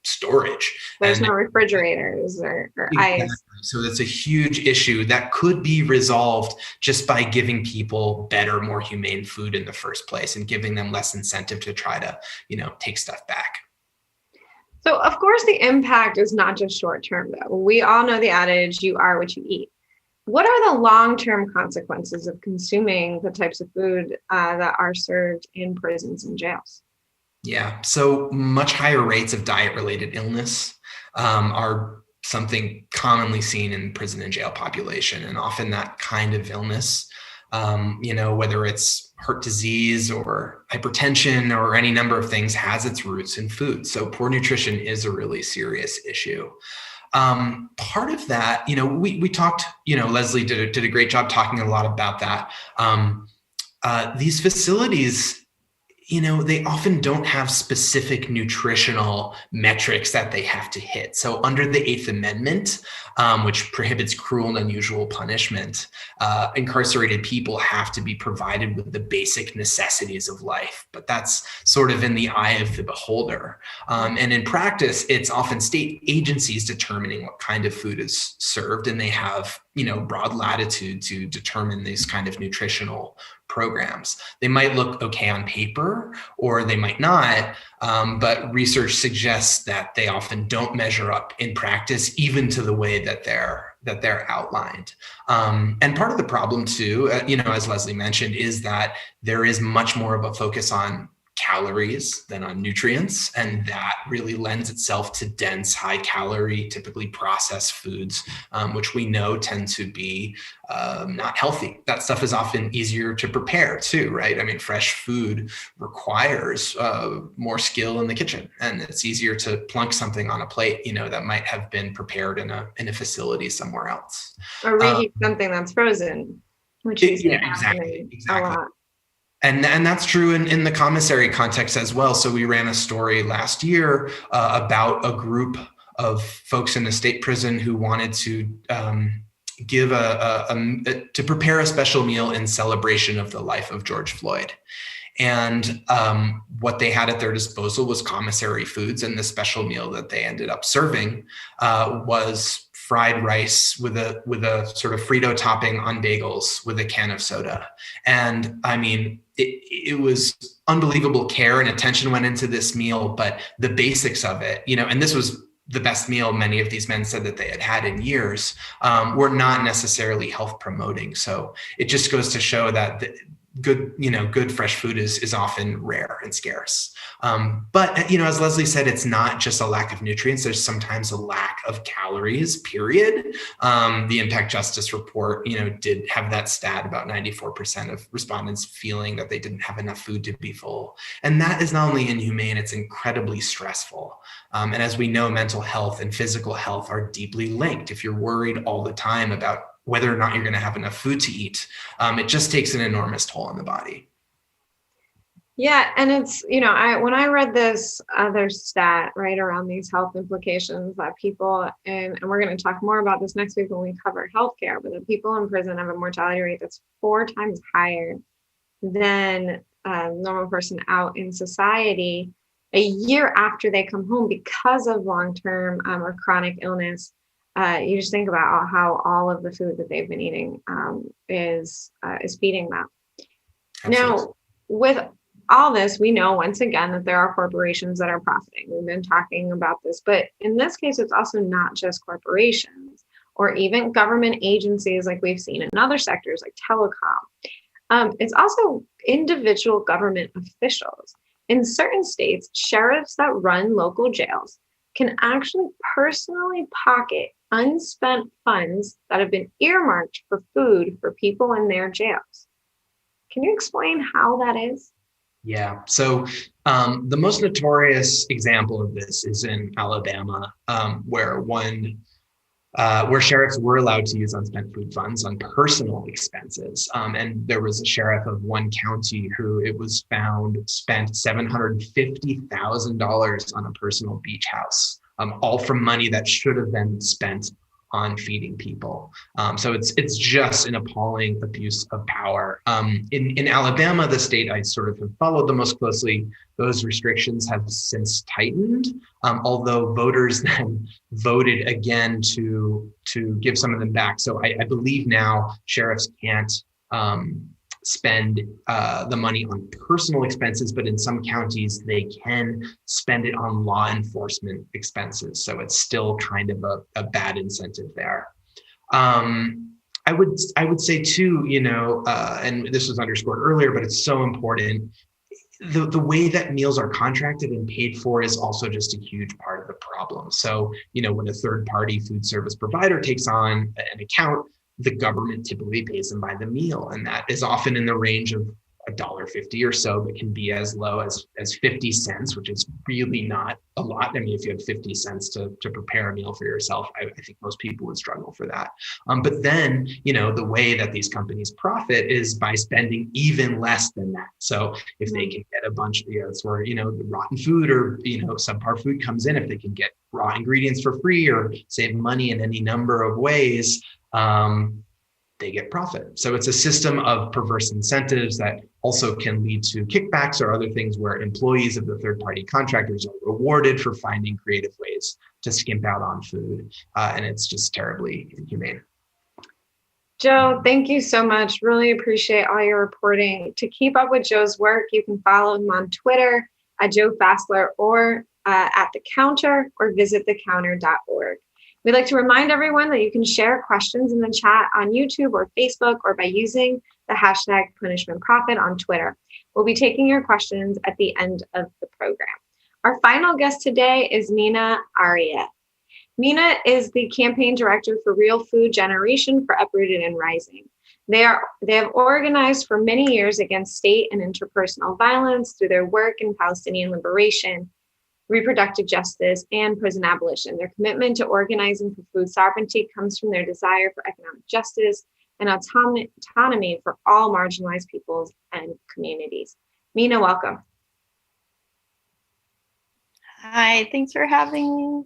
storage. There's no refrigerators or exactly. ice. So that's a huge issue that could be resolved just by giving people better, more humane food in the first place and giving them less incentive to try to, take stuff back. So of course the impact is not just short term though. We all know the adage, you are what you eat. What are the long-term consequences of consuming the types of food that are served in prisons and jails? Yeah, so much higher rates of diet-related illness are something commonly seen in prison and jail population. And often that kind of illness, whether it's heart disease or hypertension or any number of things, has its roots in food. So poor nutrition is a really serious issue. Part of that, we talked, Leslie did a great job talking a lot about that. These facilities, they often don't have specific nutritional metrics that they have to hit. So under the 8th Amendment, which prohibits cruel and unusual punishment, incarcerated people have to be provided with the basic necessities of life. But that's sort of in the eye of the beholder. And in practice, it's often state agencies determining what kind of food is served, and they have broad latitude to determine these kind of nutritional programs. They might look okay on paper, or they might not, but research suggests that they often don't measure up in practice, even to the way that they're outlined. And part of the problem too, as Leslie mentioned, is that there is much more of a focus on calories than on nutrients. And that really lends itself to dense, high calorie, typically processed foods, which we know tend to be not healthy. That stuff is often easier to prepare too, right? Fresh food requires more skill in the kitchen, and it's easier to plunk something on a plate, that might have been prepared in a facility somewhere else. Or reheat something that's frozen, which is exactly. a lot. And that's true in the commissary context as well. So we ran a story last year about a group of folks in a state prison who wanted to give to prepare a special meal in celebration of the life of George Floyd. And what they had at their disposal was commissary foods, and the special meal that they ended up serving was fried rice with a sort of Frito topping on bagels with a can of soda. And I mean, it was unbelievable care and attention went into this meal, but the basics of it, and this was the best meal many of these men said that they had had in years, were not necessarily health promoting. So it just goes to show that good fresh food is often rare and scarce. But as Leslie said, it's not just a lack of nutrients. There's sometimes a lack of calories, period. The Impact Justice report, did have that stat about 94% of respondents feeling that they didn't have enough food to be full. And that is not only inhumane, it's incredibly stressful. And as we know, mental health and physical health are deeply linked. If you're worried all the time about whether or not you're going to have enough food to eat, it just takes an enormous toll on the body. Yeah, and it's, when I read this other stat right around these health implications that people, and we're going to talk more about this next week when we cover healthcare, but the people in prison have a mortality rate that's 4 times higher than a normal person out in society a year after they come home because of long-term or chronic illness. You just think about how all of the food that they've been eating is feeding them. Absolutely. Now, with all this, we know once again that there are corporations that are profiting. We've been talking about this, but in this case, it's also not just corporations or even government agencies like we've seen in other sectors like telecom. It's also individual government officials. In certain states, sheriffs that run local jails can actually personally pocket unspent funds that have been earmarked for food for people in their jails. Can you explain how that is? Yeah. So the most notorious example of this is in Alabama, where sheriffs were allowed to use unspent food funds on personal expenses. And there was a sheriff of one county who it was found spent $750,000 on a personal beach house, all from money that should have been spent on feeding people. So it's just an appalling abuse of power. In Alabama, the state I sort of have followed the most closely, those restrictions have since tightened, although voters then voted again to give some of them back. So I believe now sheriffs can't spend the money on personal expenses, but in some counties they can spend it on law enforcement expenses. So it's still kind of a bad incentive there. I would say too, and this was underscored earlier, but it's so important. The way that meals are contracted and paid for is also just a huge part of the problem. So, when a third party food service provider takes on an account, the government typically pays them by the meal. And that is often in the range of $1.50 or so, but can be as low as 50 cents, which is really not a lot. I mean, if you had 50 cents to prepare a meal for yourself, I think most people would struggle for that. But then, the way that these companies profit is by spending even less than that. So if they can get a bunch of, it's where, the rotten food or, subpar food comes in, if they can get raw ingredients for free or save money in any number of ways, they get profit. So it's a system of perverse incentives that also can lead to kickbacks or other things where employees of the third-party contractors are rewarded for finding creative ways to skimp out on food. And it's just terribly inhumane. Joe, thank you so much. Really appreciate all your reporting. To keep up with Joe's work, you can follow him on Twitter at Joe Fassler or at The Counter or visit thecounter.org. We'd like to remind everyone that you can share questions in the chat on YouTube or Facebook or by using the hashtag punishmentprofit on Twitter. We'll be taking your questions at the end of the program. Our final guest today is Mina Aria. Mina is the campaign director for Real Food Generation for Uprooted and Rising. They have organized for many years against state and interpersonal violence through their work in Palestinian liberation, reproductive justice, and prison abolition. Their commitment to organizing for food sovereignty comes from their desire for economic justice and autonomy for all marginalized peoples and communities. Mina, welcome. Hi, thanks for having me.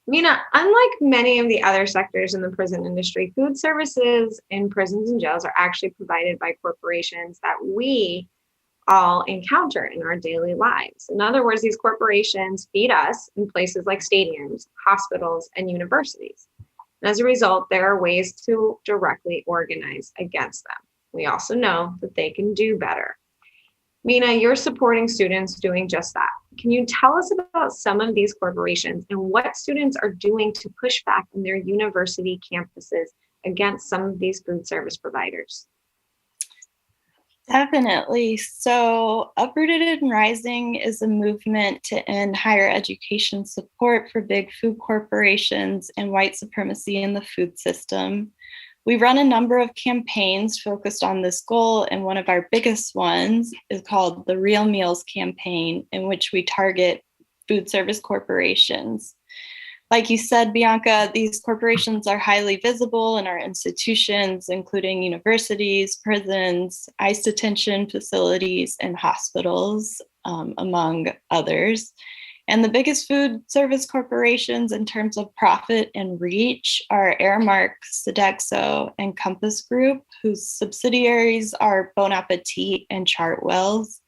Mina, unlike many of the other sectors in the prison industry, food services in prisons and jails are actually provided by corporations that we all encounter in our daily lives. In other words, these corporations feed us in places like stadiums, hospitals, and universities. And as a result, there are ways to directly organize against them. We also know that they can do better. Mina, you're supporting students doing just that. Can you tell us about some of these corporations and what students are doing to push back on their university campuses against some of these food service providers? Definitely. So, Uprooted Rising is a movement to end higher education support for big food corporations and white supremacy in the food system. We run a number of campaigns focused on this goal, and one of our biggest ones is called the Real Meals campaign, in which we target food service corporations. Like you said, Bianca, these corporations are highly visible in our institutions, including universities, prisons, ICE detention facilities, and hospitals, among others. And the biggest food service corporations in terms of profit and reach are Aramark, Sodexo, and Compass Group, whose subsidiaries are Bon Appetit and Chartwells.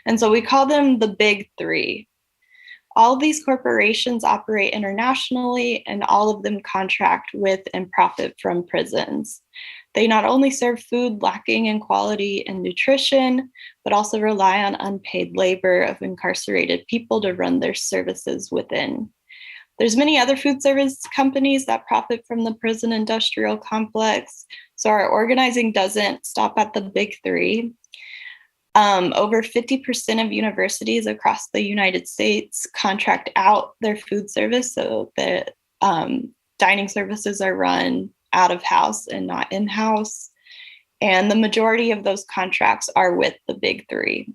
And so we call them the big three. All of these corporations operate internationally, and all of them contract with and profit from prisons. They not only serve food lacking in quality and nutrition, but also rely on unpaid labor of incarcerated people to run their services within. There's many other food service companies that profit from the prison industrial complex, so our organizing doesn't stop at the big three. Over 50% of universities across the United States contract out their food service, so that dining services are run out of house and not in-house. And the majority of those contracts are with the big three.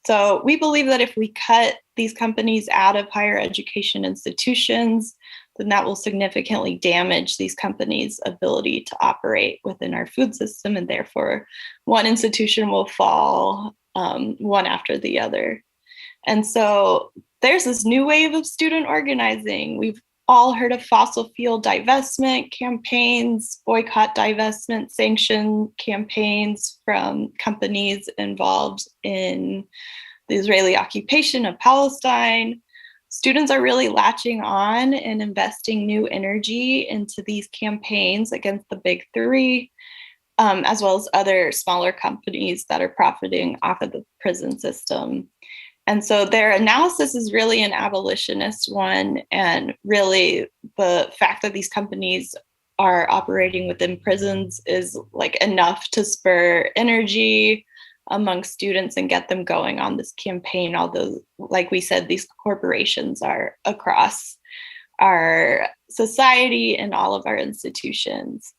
So we believe that if we cut these companies out of higher education institutions, then that will significantly damage these companies' ability to operate within our food system, and therefore one institution will fall one after the other. And so there's this new wave of student organizing. We've all heard of fossil fuel divestment campaigns, boycott, divestment, sanction campaigns from companies involved in the Israeli occupation of Palestine. Students are really latching on and investing new energy into these campaigns against the big three, as well as other smaller companies that are profiting off of the prison system. And so their analysis is really an abolitionist one. And really the fact that these companies are operating within prisons is like enough to spur energy among students and get them going on this campaign. Although, like we said, these corporations are across our society and all of our institutions.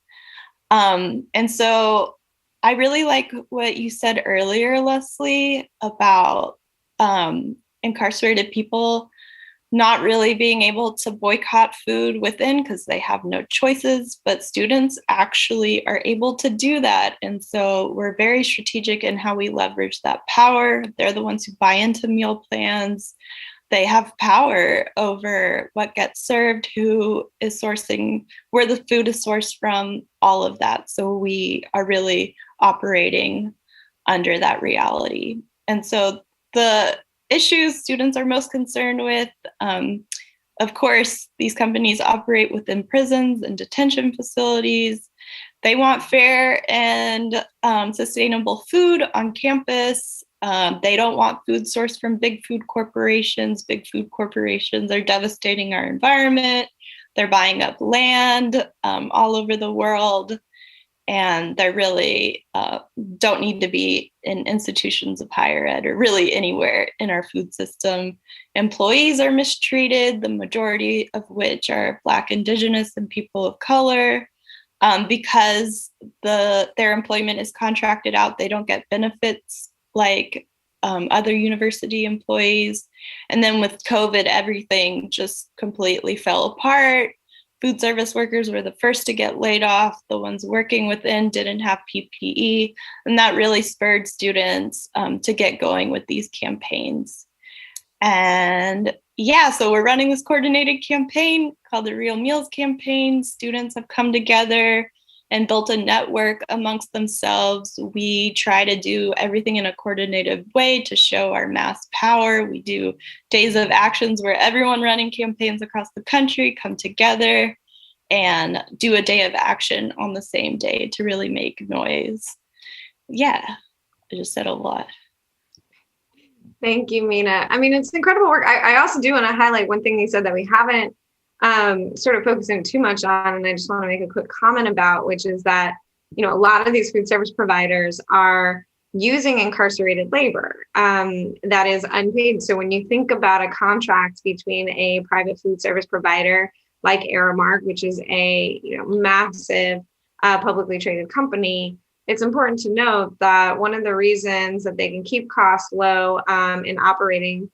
And so I really like what you said earlier, Leslie, about incarcerated people not really being able to boycott food within because they have no choices, but students actually are able to do that. And so we're very strategic in how we leverage that power. They're the ones who buy into meal plans. They have power over what gets served, who is sourcing, where the food is sourced from, all of that. So we are really operating under that reality. And so the issues students are most concerned with, of course, these companies operate within prisons and detention facilities. They want fair and sustainable food on campus. They don't want food sourced from big food corporations. Big food corporations are devastating our environment. They're buying up land all over the world. And they really don't need to be in institutions of higher ed or really anywhere in our food system. Employees are mistreated, the majority of which are Black, Indigenous, and people of color. Because their employment is contracted out, they don't get benefits like other university employees. And then with COVID, everything just completely fell apart. Food service workers were the first to get laid off. The ones working within didn't have PPE. And that really spurred students to get going with these campaigns. And yeah, so we're running this coordinated campaign called the Real Meals campaign. Students have come together and built a network amongst themselves. We try to do everything in a coordinated way to show our mass power. We do days of actions where everyone running campaigns across the country come together and do a day of action on the same day to really make noise. Yeah, I just said a lot. Thank you, Mina. I mean, it's incredible work. I also do want to highlight one thing you said that we haven't sort of focusing too much on, and I just want to make a quick comment about, which is that, a lot of these food service providers are using incarcerated labor that is unpaid. So when you think about a contract between a private food service provider like Aramark, which is a massive publicly traded company, it's important to note that one of the reasons that they can keep costs low in operating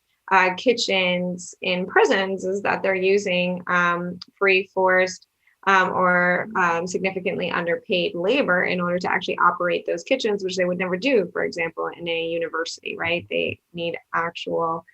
kitchens in prisons is that they're using free, forced, or significantly underpaid labor in order to actually operate those kitchens, which they would never do, for example, in a university, right? They need actual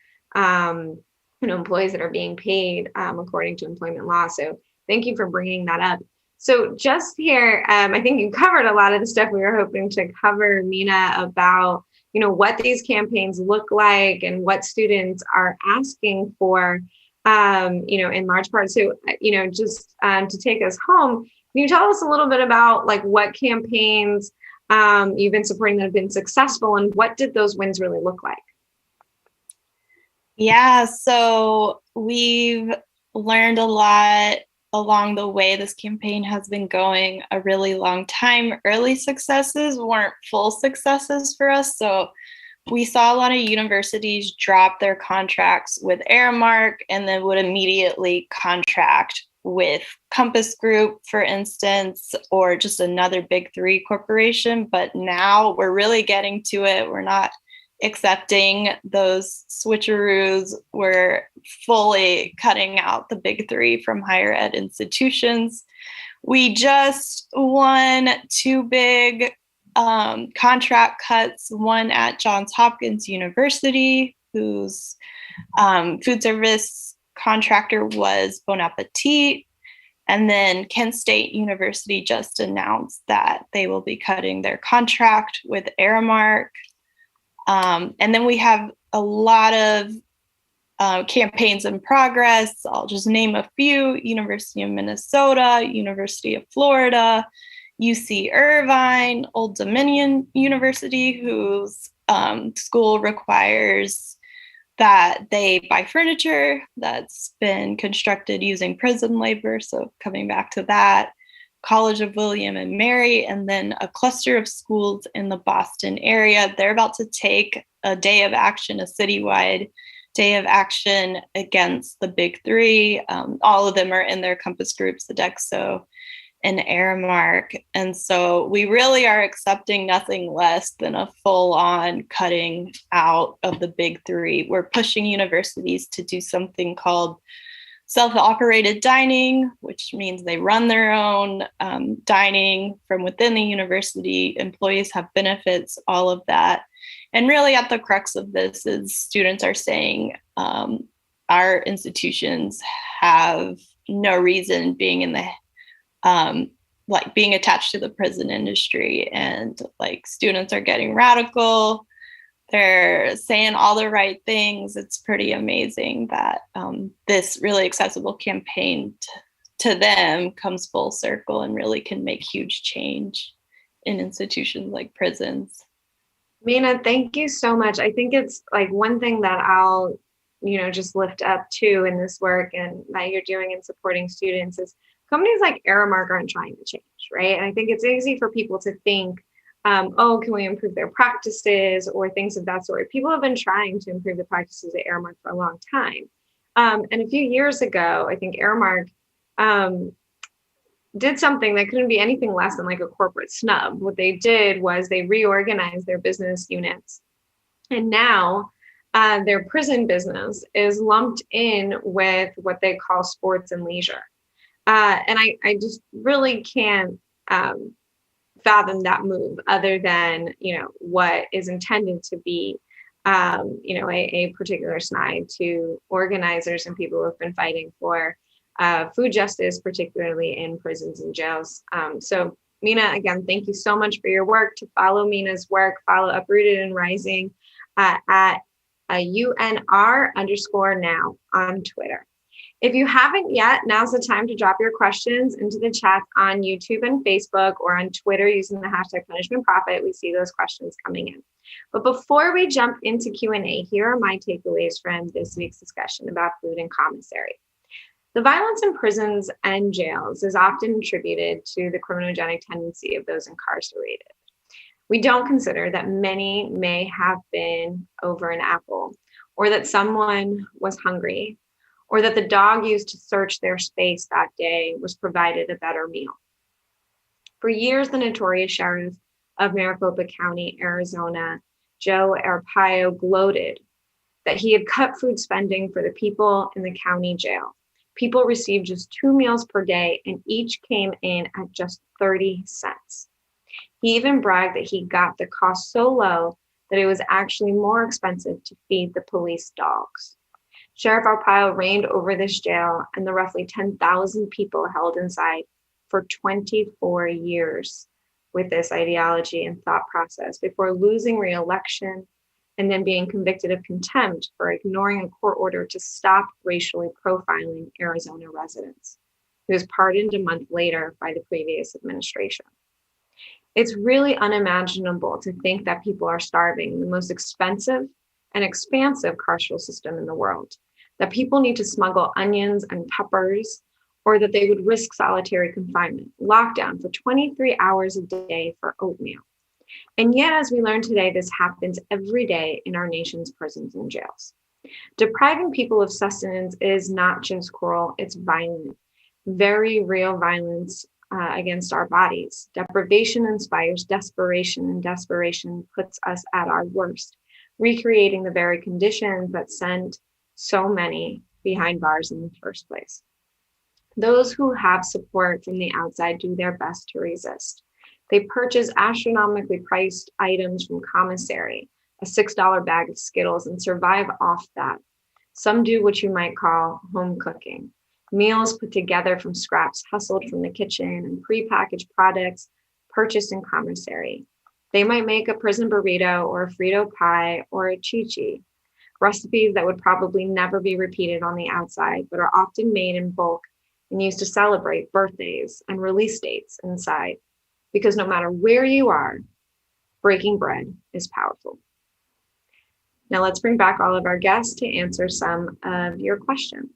employees that are being paid according to employment law. So thank you for bringing that up. So just here, I think you covered a lot of the stuff we were hoping to cover, Mina, about what these campaigns look like and what students are asking for, in large part. So, just to take us home, can you tell us a little bit about like what campaigns you've been supporting that have been successful, and what did those wins really look like? Yeah, so we've learned a lot along the way. This campaign has been going a really long time. Early successes weren't full successes for us. So we saw a lot of universities drop their contracts with Aramark and then would immediately contract with Compass Group, for instance, or just another big three corporation. But now we're really getting to it. We're not accepting those switcheroos. We're fully cutting out the big three from higher ed institutions. We just won two big contract cuts, one at Johns Hopkins University, whose food service contractor was Bon Appetit. And then Kent State University just announced that they will be cutting their contract with Aramark. And then we have a lot of campaigns in progress. I'll just name a few: University of Minnesota, University of Florida, UC Irvine, Old Dominion University, whose school requires that they buy furniture that's been constructed using prison labor. So coming back to that, College of William and Mary, and then a cluster of schools in the Boston area. They're about to take a day of action, a citywide day of action against the big three. All of them are in their Compass groups, the Dexo and Aramark. And so we really are accepting nothing less than a full-on cutting out of the big three. We're pushing universities to do something called self-operated dining, which means they run their own dining from within the university. Employees have benefits, all of that. And really at the crux of this is students are saying our institutions have no reason being in the being attached to the prison industry, and like students are getting radical. They're saying all the right things. It's pretty amazing that this really accessible campaign to them comes full circle and really can make huge change in institutions like prisons. Mina, thank you so much. I think it's like one thing that I'll, just lift up too in this work and that you're doing in supporting students is companies like Aramark aren't trying to change, right? And I think it's easy for people to think, can we improve their practices or things of that sort? People have been trying to improve the practices at Aramark for a long time. And a few years ago, I think Aramark did something that couldn't be anything less than like a corporate snub. What they did was they reorganized their business units. And now their prison business is lumped in with what they call sports and leisure. And I just really can't fathom that move other than, what is intended to be, a particular snide to organizers and people who have been fighting for food justice, particularly in prisons and jails. So Mina, again, thank you so much for your work. To follow Mina's work, follow Uprooted and Rising at UNR_now on Twitter. If you haven't yet, now's the time to drop your questions into the chat on YouTube and Facebook or on Twitter using the hashtag #punishmentprofit. We see those questions coming in. But before we jump into Q&A, here are my takeaways from this week's discussion about food and commissary. The violence in prisons and jails is often attributed to the criminogenic tendency of those incarcerated. We don't consider that many may have been over an apple, or that someone was hungry, or that the dog used to search their space that day was provided a better meal. For years, the notorious sheriff of Maricopa County, Arizona, Joe Arpaio, gloated that he had cut food spending for the people in the county jail. People received just 2 meals per day, and each came in at just 30 cents. He even bragged that he got the cost so low that it was actually more expensive to feed the police dogs. Sheriff Arpaio reigned over this jail and the roughly 10,000 people held inside for 24 years with this ideology and thought process before losing re-election and then being convicted of contempt for ignoring a court order to stop racially profiling Arizona residents. He was pardoned a month later by the previous administration. It's really unimaginable to think that people are starving in the most expensive and expansive carceral system in the world, that people need to smuggle onions and peppers, or that they would risk solitary confinement, lockdown for 23 hours a day for oatmeal. And yet, as we learned today, this happens every day in our nation's prisons and jails. Depriving people of sustenance is not just cruel, it's violent, very real violence against our bodies. Deprivation inspires desperation, and desperation puts us at our worst, recreating the very conditions that sent so many behind bars in the first place. Those who have support from the outside do their best to resist. They purchase astronomically priced items from Commissary, a $6 bag of Skittles, and survive off that. Some do what you might call home cooking, meals put together from scraps hustled from the kitchen and prepackaged products purchased in Commissary. They might make a prison burrito or a Frito pie or a chichi, recipes that would probably never be repeated on the outside, but are often made in bulk and used to celebrate birthdays and release dates inside. Because no matter where you are, breaking bread is powerful. Now let's bring back all of our guests to answer some of your questions.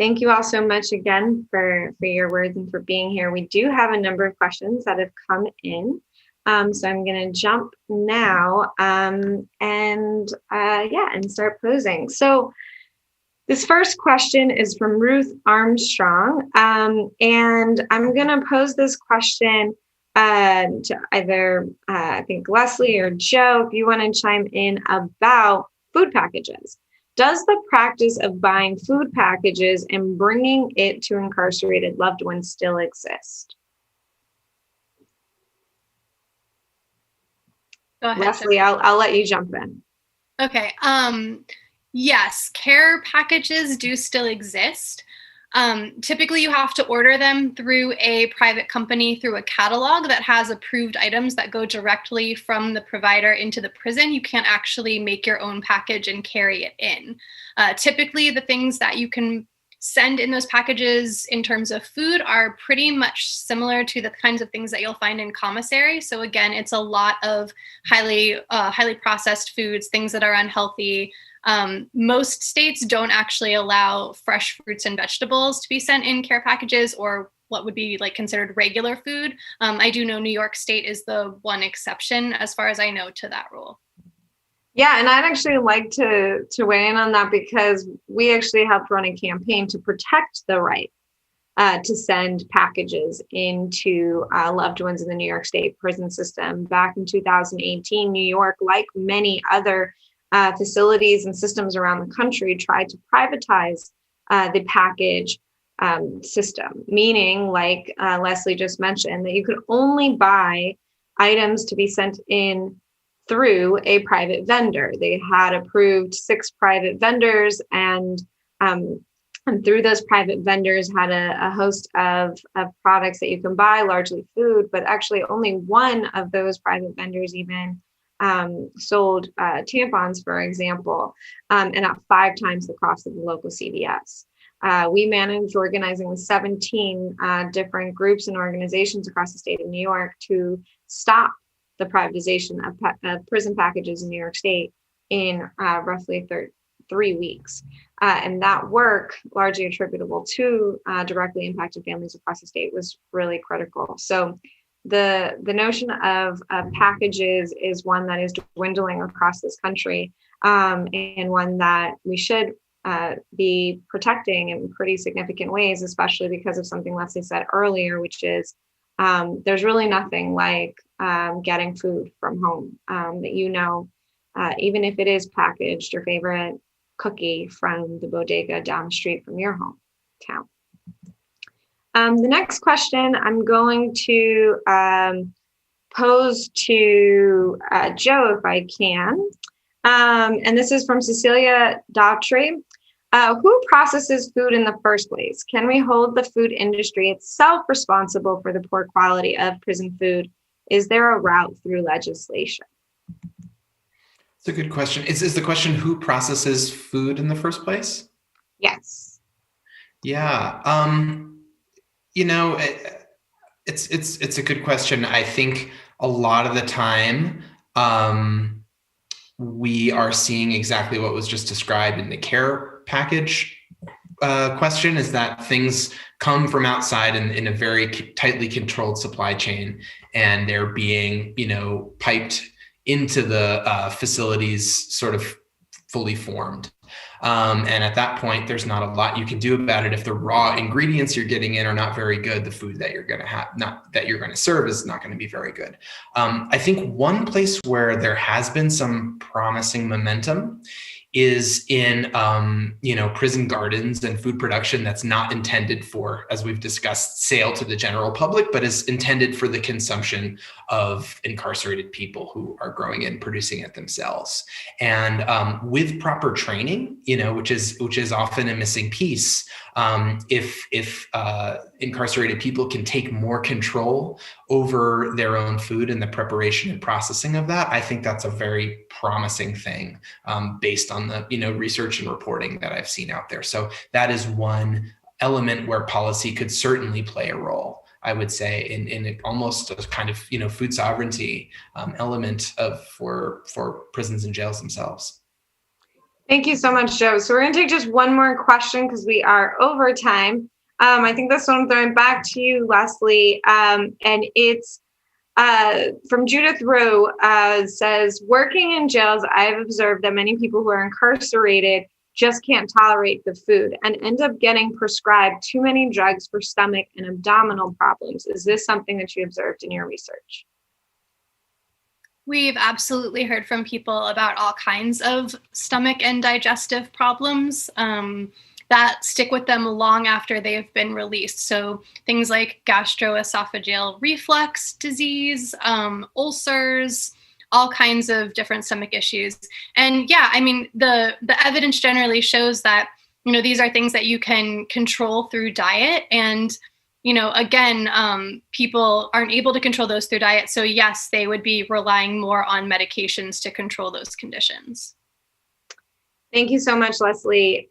Thank you all so much again for your words and for being here. We do have a number of questions that have come in. So I'm going to jump now and start posing. So this first question is from Ruth Armstrong, and I'm going to pose this question to either, I think, Leslie or Joe, if you want to chime in about food packages. Does the practice of buying food packages and bringing it to incarcerated loved ones still exist? Go ahead, Leslie, I'll let you jump in. Okay. Yes, care packages do still exist. Typically, you have to order them through a private company through a catalog that has approved items that go directly from the provider into the prison. You can't actually make your own package and carry it in. Typically, the things that you can send in those packages in terms of food are pretty much similar to the kinds of things that you'll find in Commissary. So again, it's a lot of highly processed foods, things that are unhealthy. Most states don't actually allow fresh fruits and vegetables to be sent in care packages or what would be like considered regular food. I do know New York State is the one exception, as far as I know, to that rule. Yeah, and I'd actually like to weigh in on that because we actually helped run a campaign to protect the right to send packages into loved ones in the New York State prison system. Back in 2018, New York, like many other facilities and systems around the country, tried to privatize the package system, meaning, like Leslie just mentioned, that you could only buy items to be sent in through a private vendor. They had approved 6 private vendors, and And through those private vendors had a host of products that you can buy, largely food, but actually only one of those private vendors even sold tampons, for example, and at 5 times the cost of the local CVS. We managed organizing with 17 different groups and organizations across the state of New York to stop the privatization of prison packages in New York State in roughly 3 weeks. And that work, largely attributable to directly impacted families across the state, was really critical. So the notion of packages is one that is dwindling across this country, and one that we should be protecting in pretty significant ways, especially because of something Leslie said earlier, which is there's really nothing like getting food from home that even if it is packaged, your favorite cookie from the bodega down the street from your hometown. The next question I'm going to pose to Joe, if I can. And this is from Cecilia Daughtry. Who processes food in the first place? Can we hold the food industry itself responsible for the poor quality of prison food? Is there a route through legislation? It's a good question. Is the question who processes food in the first place? Yes. Yeah. It's a good question. I think a lot of the time we are seeing exactly what was just described in the care package question, is that things come from outside in a very tightly controlled supply chain, and they're being, piped into the facilities sort of fully formed. And at that point, there's not a lot you can do about it. If the raw ingredients you're getting in are not very good, the food that you're going to serve is not going to be very good. I think one place where there has been some promising momentum is in, prison gardens and food production that's not intended for, as we've discussed, sale to the general public, but is intended for the consumption of incarcerated people who are growing and producing it themselves. And with proper training, which is often a missing piece, if incarcerated people can take more control over their own food and the preparation and processing of that, I think that's a very promising thing based on the research and reporting that I've seen out there. So that is one element where policy could certainly play a role, I would say, in almost a kind of food sovereignty element for prisons and jails themselves. Thank you so much, Joe. So we're going to take just one more question because we are over time. I think this one I'm throwing back to you, Leslie, and it's from Judith Rowe. Says, working in jails, I've observed that many people who are incarcerated just can't tolerate the food and end up getting prescribed too many drugs for stomach and abdominal problems. Is this something that you observed in your research? We've absolutely heard from people about all kinds of stomach and digestive problems that stick with them long after they've been released. So things like gastroesophageal reflux disease, ulcers, all kinds of different stomach issues. And yeah, I mean, the evidence generally shows that, these are things that you can control through diet. And again, people aren't able to control those through diet. So yes, they would be relying more on medications to control those conditions. Thank you so much, Leslie.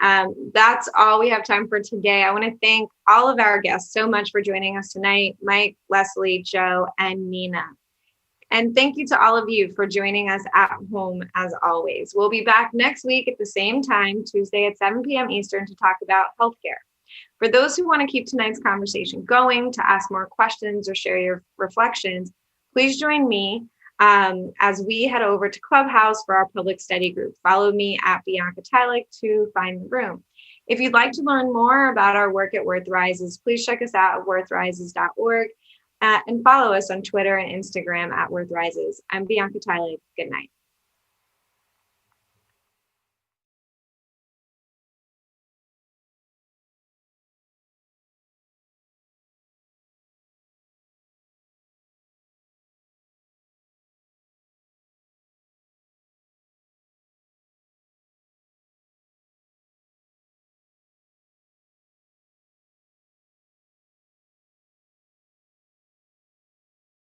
That's all we have time for today. I want to thank all of our guests so much for joining us tonight, Mike, Leslie, Joe, and Mina. And thank you to all of you for joining us at home, as always. We'll be back next week at the same time, Tuesday at 7 p.m. Eastern, to talk about healthcare. For those who want to keep tonight's conversation going, to ask more questions or share your reflections, please join me as we head over to Clubhouse for our public study group. Follow me at Bianca Tylik to find the room. If you'd like to learn more about our work at Worth Rises, please check us out at worthrises.org and follow us on Twitter and Instagram at Worth Rises. I'm Bianca Tylik. Good night.